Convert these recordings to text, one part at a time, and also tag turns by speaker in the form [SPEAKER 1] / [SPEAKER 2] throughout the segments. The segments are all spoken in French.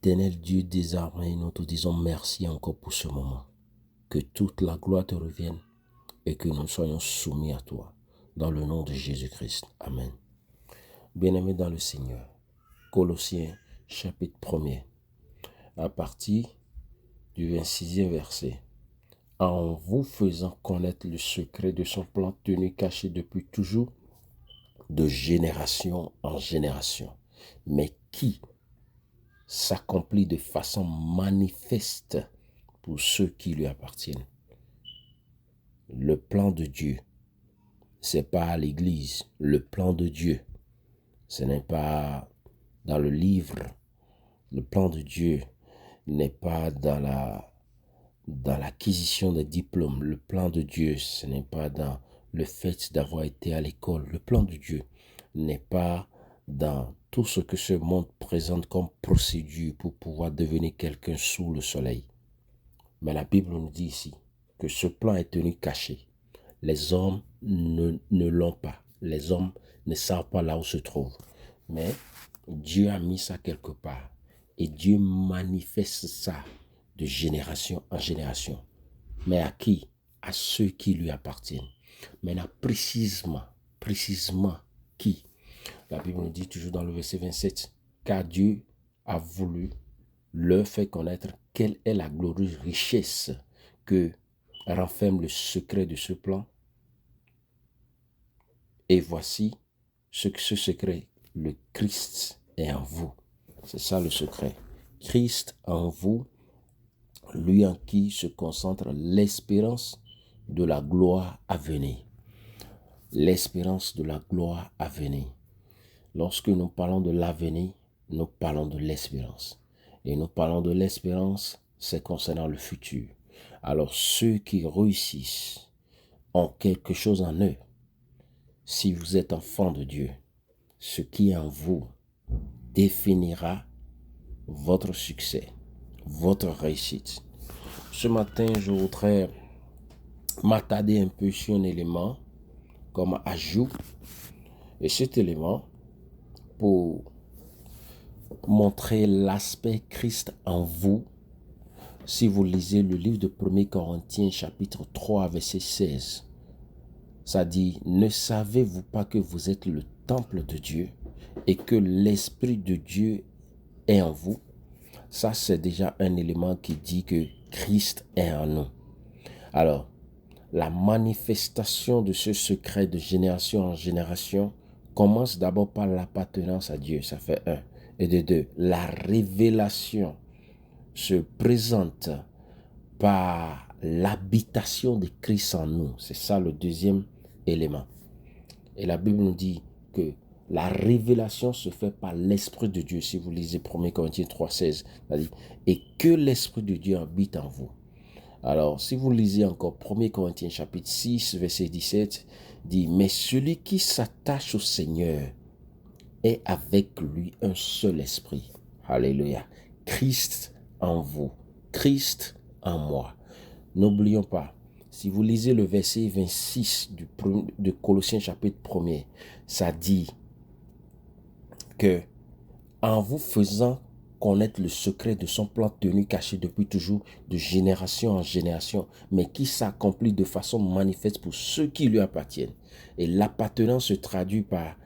[SPEAKER 1] Éternel Dieu des armées, nous te disons merci encore pour ce moment. Que toute la gloire te revienne et que nous soyons soumis à toi. Dans le nom de Jésus-Christ. Amen. Bien-aimés dans le Seigneur, Colossiens chapitre 1er, à partir du 26e verset. En vous faisant connaître le secret de son plan tenu caché depuis toujours, de génération en génération, mais qui s'accomplit de façon manifeste pour ceux qui lui appartiennent. Le plan de Dieu, c'est pas à l'église. Le plan de Dieu, ce n'est pas dans le livre. Le plan de Dieu n'est pas dans l'acquisition des diplômes. Le plan de Dieu, ce n'est pas dans le fait d'avoir été à l'école. Le plan de Dieu n'est pas dans tout ce que ce monde présente comme procédure pour pouvoir devenir quelqu'un sous le soleil. Mais la Bible nous dit ici que ce plan est tenu caché. Les hommes ne l'ont pas. Les hommes ne savent pas là où se trouve. Mais Dieu a mis ça quelque part. Et Dieu manifeste ça de génération en génération. Mais à qui? À ceux qui lui appartiennent. Maintenant, précisément qui? La Bible nous dit toujours dans le verset 27, car Dieu a voulu leur faire connaître quelle est la glorieuse richesse que renferme le secret de ce plan. Et voici ce secret, le Christ est en vous. C'est ça le secret. Christ en vous, lui en qui se concentre l'espérance de la gloire à venir. L'espérance de la gloire à venir. Lorsque nous parlons de l'avenir, nous parlons de l'espérance. Et nous parlons de l'espérance, c'est concernant le futur. Alors ceux qui réussissent ont quelque chose en eux. Si vous êtes enfant de Dieu, ce qui est en vous définira votre succès, votre réussite. Ce matin, je voudrais m'attarder un peu sur un élément comme ajout. Et cet élément, pour montrer l'aspect Christ en vous, si vous lisez le livre de 1 Corinthiens chapitre 3 verset 16, ça dit, ne savez-vous pas que vous êtes le temple de Dieu et que l'Esprit de Dieu est en vous? Ça, c'est déjà un élément qui dit que Christ est en nous. Alors, la manifestation de ce secret de génération en génération commence d'abord par l'appartenance à Dieu, ça fait 1. Et de 2, la révélation se présente par l'habitation de Christ en nous. C'est ça le deuxième élément. Et la Bible nous dit que la révélation se fait par l'Esprit de Dieu. Si vous lisez 1 Corinthiens 3,16, et que l'Esprit de Dieu habite en vous. Alors, si vous lisez encore 1 Corinthiens chapitre 6, verset 17, dit, mais celui qui s'attache au Seigneur est avec lui un seul esprit. Alléluia. Christ en vous, Christ en moi. N'oublions pas, si vous lisez le verset 26 de Colossiens chapitre 1er, ça dit que en vous faisant connaître le secret de son plan tenu caché depuis toujours, de génération en génération, mais qui s'accomplit de façon manifeste pour ceux qui lui appartiennent. Et l'appartenance se traduit par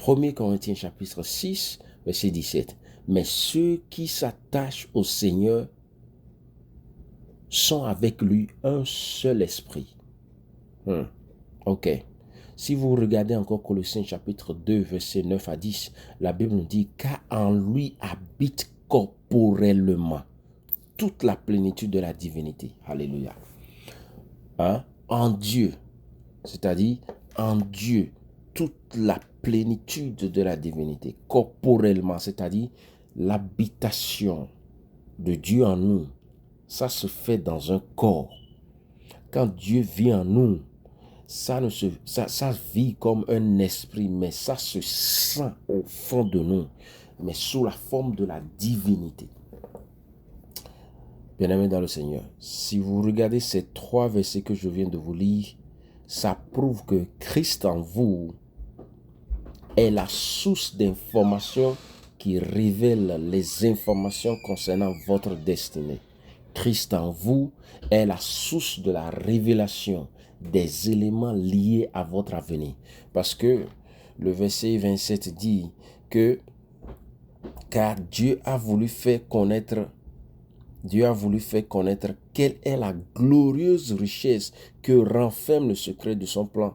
[SPEAKER 1] 1 Corinthiens chapitre 6, verset 17. Mais ceux qui s'attachent au Seigneur sont avec lui un seul esprit. Ok. Si vous regardez encore Colossiens chapitre 2, verset 9 à 10, la Bible nous dit, car en lui habite corporellement toute la plénitude de la divinité. Alléluia. En Dieu, c'est-à-dire en Dieu, toute la plénitude de la divinité, corporellement, c'est-à-dire l'habitation de Dieu en nous, ça se fait dans un corps. Quand Dieu vit en nous, ça vit comme un esprit, mais ça se sent au fond de nous, mais sous la forme de la divinité. Bien-aimés dans le Seigneur, si vous regardez ces 3 versets que je viens de vous lire, ça prouve que Christ en vous est la source d'information qui révèle les informations concernant votre destinée. Christ en vous est la source de la révélation des éléments liés à votre avenir. Parce que le verset 27 dit que car Dieu a voulu faire connaître quelle est la glorieuse richesse que renferme le secret de son plan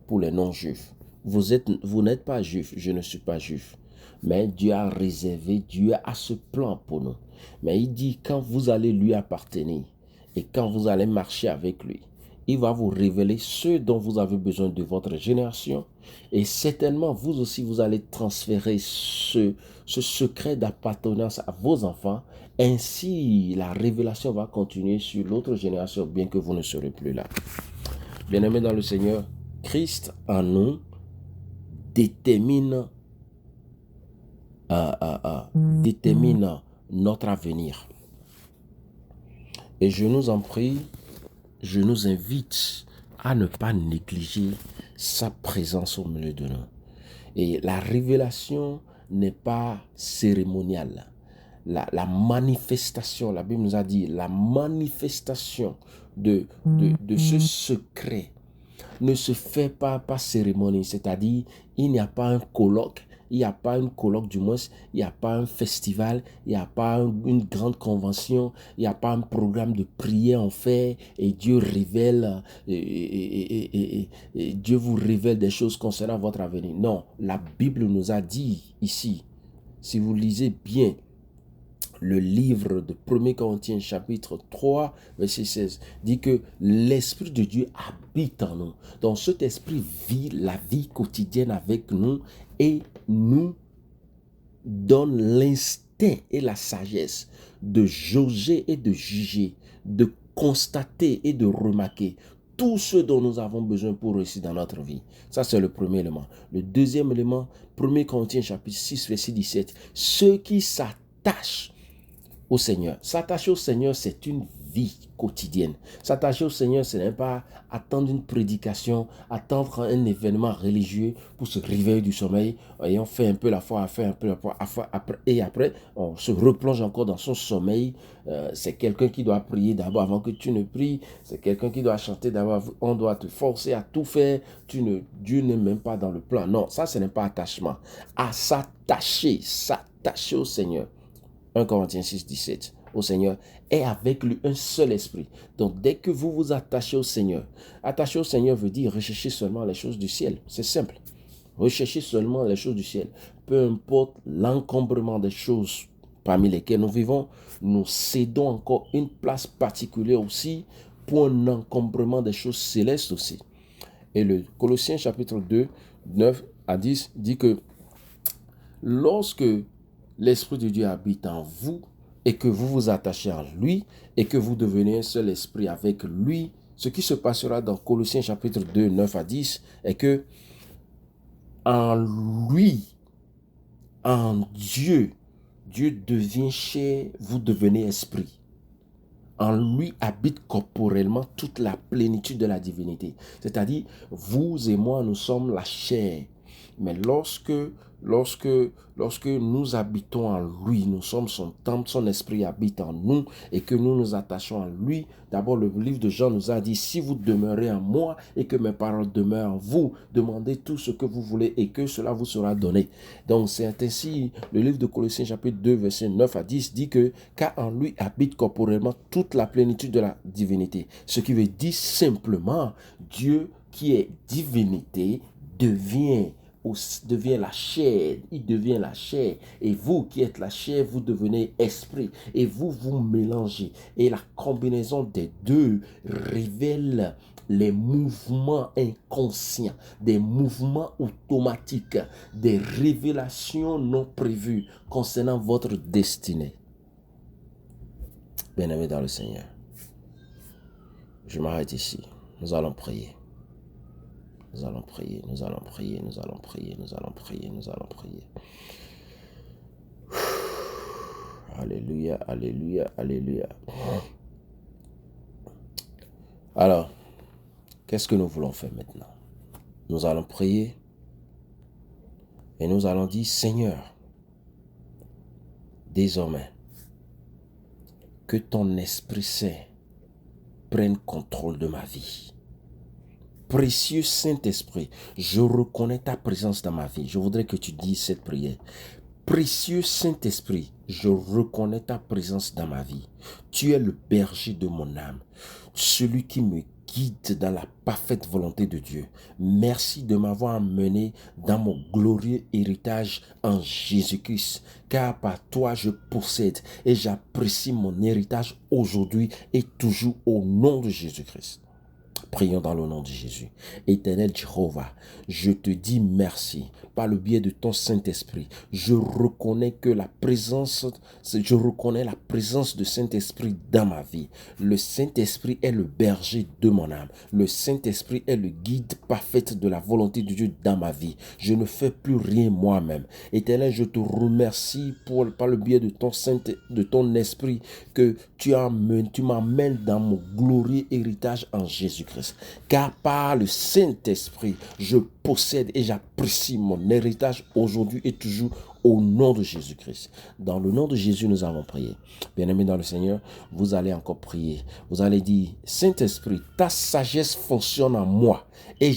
[SPEAKER 1] pour les non-juifs. Vous n'êtes pas juif, je ne suis pas juif. Mais Dieu a réservé, Dieu a ce plan pour nous. Mais il dit, quand vous allez lui appartenir et quand vous allez marcher avec lui, il va vous révéler ce dont vous avez besoin de votre génération. Et certainement, vous aussi, vous allez transférer ce secret d'appartenance à vos enfants. Ainsi, la révélation va continuer sur l'autre génération, bien que vous ne serez plus là. Bien-aimés dans le Seigneur, Christ en nous détermine notre avenir. Et je nous en prie, je nous invite à ne pas négliger sa présence au milieu de nous. Et la révélation n'est pas cérémoniale. La manifestation, la Bible nous a dit, la manifestation de ce secret ne se fait pas par cérémonie, c'est-à-dire il n'y a pas un colloque, il n'y a pas une colloque du moins, il n'y a pas un festival, il n'y a pas une grande convention, il n'y a pas un programme de prière en fait et Dieu révèle, et Dieu vous révèle des choses concernant votre avenir. Non, la Bible nous a dit ici, si vous lisez bien, le livre de 1 Corinthiens chapitre 3 verset 16 dit que l'Esprit de Dieu habite en nous. Donc cet esprit vit la vie quotidienne avec nous et nous donne l'instinct et la sagesse de jauger et de juger, de constater et de remarquer tout ce dont nous avons besoin pour réussir dans notre vie. Ça, c'est le premier élément. Le deuxième élément, 1 Corinthiens chapitre 6 verset 17, ceux qui s'attachent au Seigneur. S'attacher au Seigneur, c'est une vie quotidienne. S'attacher au Seigneur, ce n'est pas attendre une prédication, attendre un événement religieux pour se réveiller du sommeil, et on fait un peu la foi, et après, on se replonge encore dans son sommeil. C'est quelqu'un qui doit prier d'abord avant que tu ne pries. C'est quelqu'un qui doit chanter d'abord. On doit te forcer à tout faire. Dieu n'est même pas dans le plan. Non, ça, ce n'est pas attachement. À s'attacher au Seigneur. 1 Corinthiens 6, 17, au Seigneur, est avec lui un seul esprit. Donc, dès que vous vous attachez au Seigneur veut dire rechercher seulement les choses du ciel. C'est simple. Rechercher seulement les choses du ciel. Peu importe l'encombrement des choses parmi lesquelles nous vivons, nous cédons encore une place particulière aussi pour un encombrement des choses célestes aussi. Et le Colossiens chapitre 2, 9 à 10 dit que lorsque l'Esprit de Dieu habite en vous et que vous vous attachez à lui et que vous devenez un seul esprit avec lui, ce qui se passera dans Colossiens chapitre 2, 9 à 10 est que en lui, en Dieu, Dieu devient chair, vous devenez esprit. En lui habite corporellement toute la plénitude de la divinité. C'est-à-dire, vous et moi, nous sommes la chair. Mais lorsque nous habitons en lui, nous sommes son temple, son esprit habite en nous et que nous nous attachons à lui, d'abord le livre de Jean nous a dit, si vous demeurez en moi et que mes paroles demeurent en vous, demandez tout ce que vous voulez et que cela vous sera donné. Donc c'est ainsi, le livre de Colossiens chapitre 2 verset 9 à 10 dit que, car en lui habite corporellement toute la plénitude de la divinité. Ce qui veut dire simplement, Dieu qui est divinité devient la chair, il devient la chair, et vous qui êtes la chair, vous devenez esprit, et vous vous mélangez, et la combinaison des deux révèle les mouvements inconscients, des mouvements automatiques, des révélations non prévues concernant votre destinée. Bien-aimés dans le Seigneur, je m'arrête ici, nous allons prier. Nous allons prier, nous allons prier, nous allons prier, nous allons prier, nous allons prier. Alléluia, alléluia, alléluia. Alors, qu'est-ce que nous voulons faire maintenant? Nous allons prier et nous allons dire, Seigneur, désormais, que ton Esprit Saint prenne contrôle de ma vie. Précieux Saint-Esprit, je reconnais ta présence dans ma vie. Je voudrais que tu dises cette prière. Précieux Saint-Esprit, je reconnais ta présence dans ma vie. Tu es le berger de mon âme, celui qui me guide dans la parfaite volonté de Dieu. Merci de m'avoir emmené dans mon glorieux héritage en Jésus-Christ, car par toi je possède et j'apprécie mon héritage aujourd'hui et toujours au nom de Jésus-Christ. Prions dans le nom de Jésus. Éternel Jéhovah, je te dis merci par le biais de ton Saint-Esprit. Je reconnais la présence de Saint-Esprit dans ma vie. Le Saint-Esprit est le berger de mon âme. Le Saint-Esprit est le guide parfait de la volonté de Dieu dans ma vie. Je ne fais plus rien moi-même. Éternel, je te remercie par le biais de ton Esprit que tu m'amènes dans mon glorieux héritage en Jésus-Christ. Car par le Saint-Esprit, je possède et j'apprécie mon héritage aujourd'hui et toujours au nom de Jésus-Christ. Dans le nom de Jésus, nous avons prié. Bien-aimés dans le Seigneur, vous allez encore prier. Vous allez dire, Saint-Esprit, ta sagesse fonctionne en moi et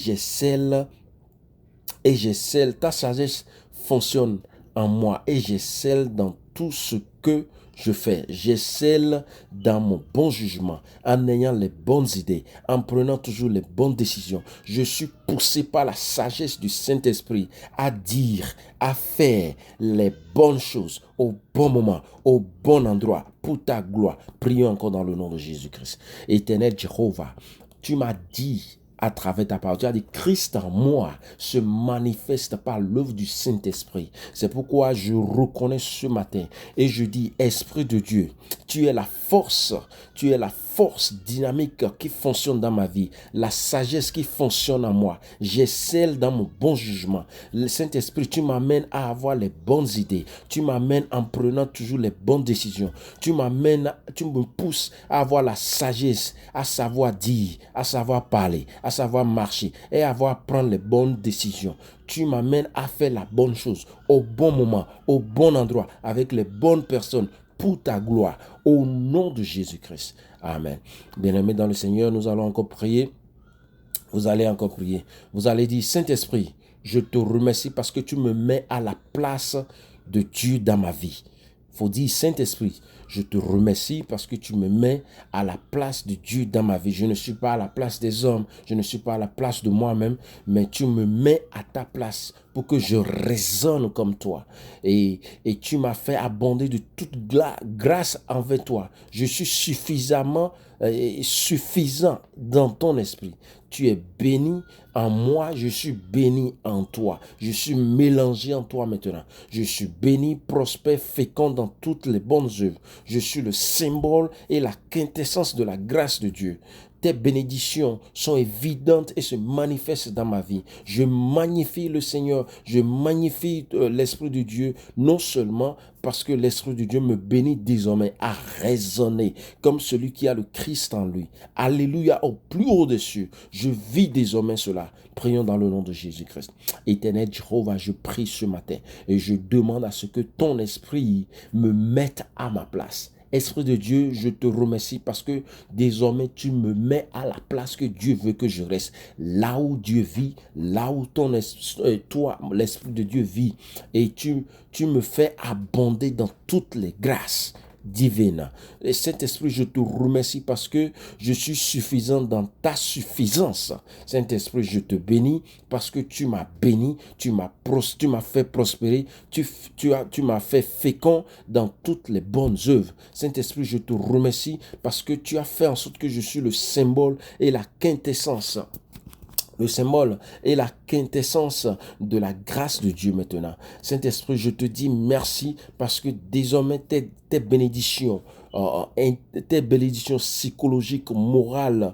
[SPEAKER 1] ta sagesse fonctionne en moi et j'excelle dans tout ce que je fais. J'excelle dans mon bon jugement, en ayant les bonnes idées, en prenant toujours les bonnes décisions. Je suis poussé par la sagesse du Saint-Esprit à dire, à faire les bonnes choses au bon moment, au bon endroit, pour ta gloire. Prions encore dans le nom de Jésus-Christ. Éternel Jéhovah, tu m'as dit à travers ta parole, tu as dit, Christ en moi se manifeste par l'œuvre du Saint-Esprit. C'est pourquoi je reconnais ce matin et je dis, Esprit de Dieu, tu es la force dynamique qui fonctionne dans ma vie, la sagesse qui fonctionne en moi. J'excelle dans mon bon jugement. Le Saint-Esprit, tu m'amènes à avoir les bonnes idées. Tu m'amènes en prenant toujours les bonnes décisions. Tu me pousses à avoir la sagesse, à savoir dire, à savoir parler, à savoir marcher et à prendre les bonnes décisions. Tu m'amènes à faire la bonne chose au bon moment, au bon endroit, avec les bonnes personnes, pour ta gloire, au nom de Jésus-Christ. Amen. Bien-aimés dans le Seigneur, nous allons encore prier. Vous allez encore prier. Vous allez dire, Saint-Esprit, je te remercie parce que tu me mets à la place de Dieu dans ma vie. Il faut dire, Saint-Esprit, je te remercie parce que tu me mets à la place de Dieu dans ma vie. Je ne suis pas à la place des hommes, je ne suis pas à la place de moi-même, mais tu me mets à ta place pour que je raisonne comme toi. Et tu m'as fait abonder de toute grâce envers toi. Je suis suffisant dans ton esprit. Tu es béni en moi, je suis béni en toi. Je suis mélangé en toi maintenant. Je suis béni, prospère, fécond dans toutes les bonnes œuvres. Je suis le symbole et la quintessence de la grâce de Dieu. Tes bénédictions sont évidentes et se manifestent dans ma vie. Je magnifie le Seigneur, je magnifie l'Esprit de Dieu, non seulement parce que l'Esprit de Dieu me bénit désormais à raisonner comme celui qui a le Christ en lui. Alléluia, au plus haut des cieux. Je vis désormais cela. Prions dans le nom de Jésus-Christ. Éternel Jéhovah, je prie ce matin et je demande à ce que ton Esprit me mette à ma place. Esprit de Dieu, je te remercie parce que désormais tu me mets à la place que Dieu veut que je reste. Là où Dieu vit, là où toi, l'Esprit de Dieu vit. Et tu me fais abonder dans toutes les grâces divines. Et Saint-Esprit, je te remercie parce que je suis suffisant dans ta suffisance. Saint-Esprit, je te bénis parce que tu m'as béni, tu m'as fait prospérer, tu m'as fait fécond dans toutes les bonnes œuvres. Saint-Esprit, je te remercie parce que tu as fait en sorte que je suis le symbole et la quintessence. Le symbole est la quintessence de la grâce de Dieu maintenant. Saint-Esprit, je te dis merci parce que désormais tes bénédictions, tes bénédictions psychologiques, morales,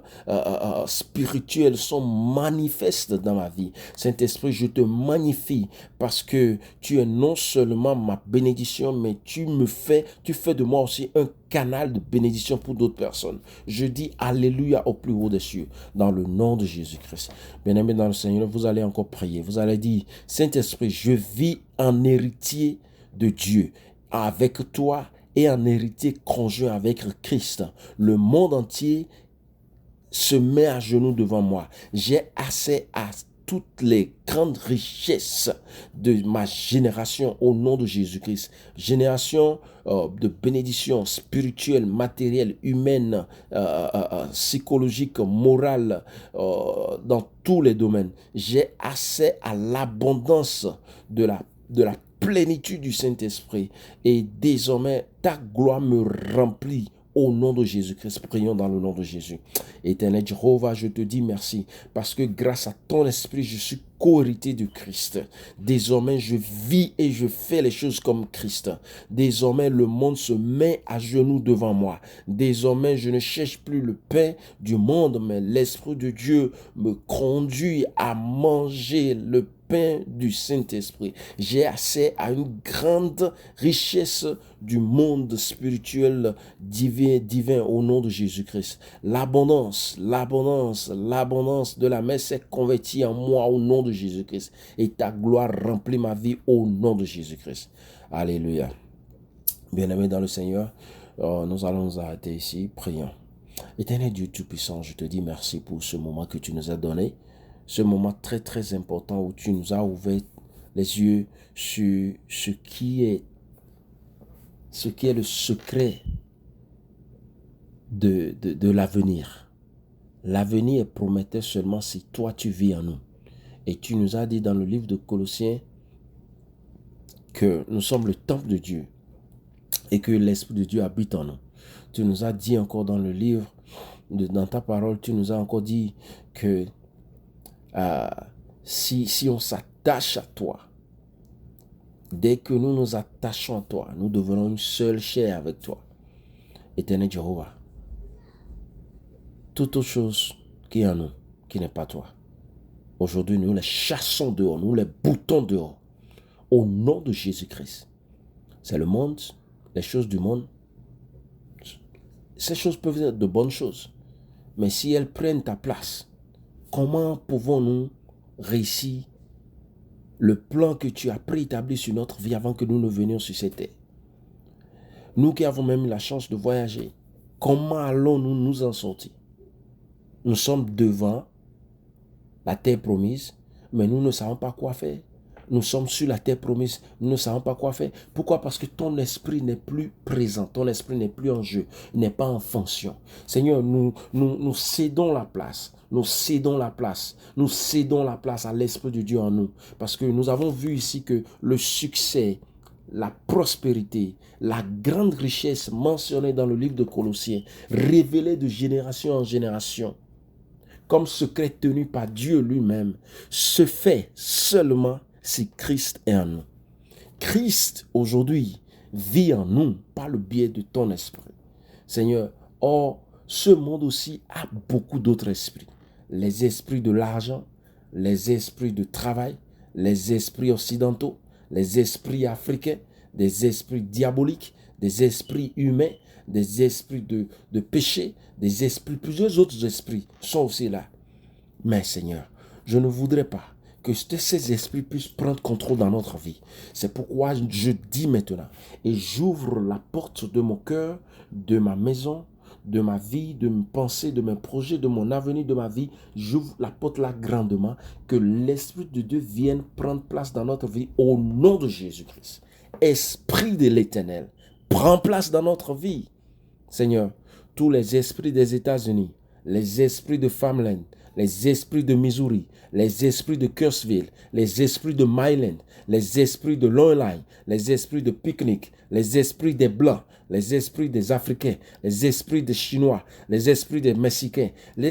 [SPEAKER 1] spirituelles sont manifestes dans ma vie. Saint-Esprit, je te magnifie parce que tu es non seulement ma bénédiction, mais tu fais de moi aussi un canal de bénédiction pour d'autres personnes. Je dis Alléluia au plus haut des cieux, dans le nom de Jésus-Christ. Bien-aimés dans le Seigneur, vous allez encore prier. Vous allez dire, Saint-Esprit, je vis en héritier de Dieu. avec toi et en héritier conjoint avec Christ. Le monde entier se met à genoux devant moi. J'ai accès à toutes les grandes richesses de ma génération au nom de Jésus-Christ. Génération de bénédiction spirituelle, matérielle, humaine, psychologique, morale, dans tous les domaines. J'ai accès à l'abondance de la plénitude du Saint-Esprit. Et désormais, ta gloire me remplit. Au nom de Jésus-Christ, prions dans le nom de Jésus. Éternel Jéhovah, je te dis merci parce que grâce à ton esprit, je suis co-héritier de Christ. Désormais, je vis et je fais les choses comme Christ. Désormais, le monde se met à genoux devant moi. Désormais, je ne cherche plus le pain du monde, mais l'Esprit de Dieu me conduit à manger le pain du Saint-Esprit. J'ai accès à une grande richesse du monde spirituel divin au nom de Jésus-Christ. L'abondance de la messe s'est convertie en moi au nom de Jésus-Christ. Et ta gloire remplit ma vie au nom de Jésus-Christ. Alléluia. Bien-aimés dans le Seigneur, nous allons nous arrêter ici. Prions. Éternel Dieu Tout-Puissant, je te dis merci pour ce moment que tu nous as donné. Ce moment très très important où tu nous as ouvert les yeux sur ce qui est le secret de l'avenir. L'avenir est prometteur seulement si toi tu vis en nous. Et tu nous as dit dans le livre de Colossiens que nous sommes le temple de Dieu et que l'Esprit de Dieu habite en nous. Tu nous as dit encore dans le livre, dans ta parole, tu nous as encore dit que si on s'attache à toi, dès que nous nous attachons à toi, nous devenons une seule chair avec toi. Éternel Jéhovah, toute autre chose qui est en nous, qui n'est pas toi, aujourd'hui nous les chassons dehors, nous les boutons dehors, au nom de Jésus-Christ. C'est le monde, les choses du monde. Ces choses peuvent être de bonnes choses, mais si elles prennent ta place, comment pouvons-nous réussir le plan que tu as préétabli sur notre vie avant que nous ne venions sur cette terre? Nous qui avons même eu la chance de voyager, comment allons-nous nous en sortir? Nous sommes devant la terre promise, mais nous ne savons pas quoi faire. Nous sommes sur la terre promise, nous ne savons pas quoi faire. Pourquoi? Parce que ton esprit n'est plus présent, ton esprit n'est plus en jeu, n'est pas en fonction. Seigneur, nous cédons la place. Nous cédons la place à l'Esprit de Dieu en nous. Parce que nous avons vu ici que le succès, la prospérité, la grande richesse mentionnée dans le livre de Colossiens, révélée de génération en génération, comme secret tenu par Dieu lui-même, se fait seulement si Christ est en nous. Christ, aujourd'hui, vit en nous par le biais de ton esprit. Seigneur, or, ce monde aussi a beaucoup d'autres esprits. Les esprits de l'argent, les esprits de travail, les esprits occidentaux, les esprits africains, des esprits diaboliques, des esprits humains, des esprits de péché, des esprits, plusieurs autres esprits sont aussi là. Mais Seigneur, je ne voudrais pas que ces esprits puissent prendre contrôle dans notre vie. C'est pourquoi je dis maintenant, et j'ouvre la porte de mon cœur, de ma maison, de ma vie, de mes pensées, de mes projets, de mon avenir, de ma vie. J'ouvre la porte là grandement, que l'Esprit de Dieu vienne prendre place dans notre vie au nom de Jésus-Christ. Esprit de l'Éternel, prends place dans notre vie. Seigneur, tous les esprits des États-Unis, les esprits de Farmland, les esprits de Missouri, les esprits de Cursville, les esprits de Myland, les esprits de Long Line, les esprits de Picnic, les esprits des Blancs, les esprits des Africains, les esprits des Chinois, les esprits des Mexicains,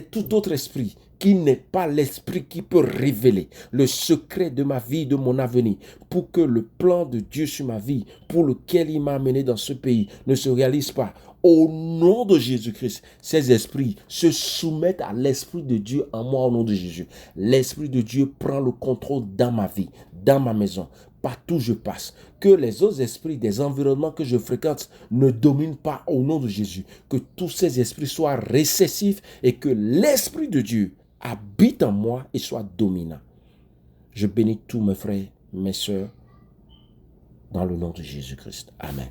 [SPEAKER 1] tout autre esprit qui n'est pas l'esprit qui peut révéler le secret de ma vie, de mon avenir, pour que le plan de Dieu sur ma vie, pour lequel il m'a amené dans ce pays, ne se réalise pas. Au nom de Jésus-Christ, ces esprits se soumettent à l'Esprit de Dieu en moi au nom de Jésus. L'Esprit de Dieu prend le contrôle dans ma vie, dans ma maison, partout où je passe. Que les autres esprits des environnements que je fréquente ne dominent pas au nom de Jésus. Que tous ces esprits soient récessifs et que l'Esprit de Dieu habite en moi et soit dominant. Je bénis tous mes frères, mes sœurs, dans le nom de Jésus-Christ. Amen.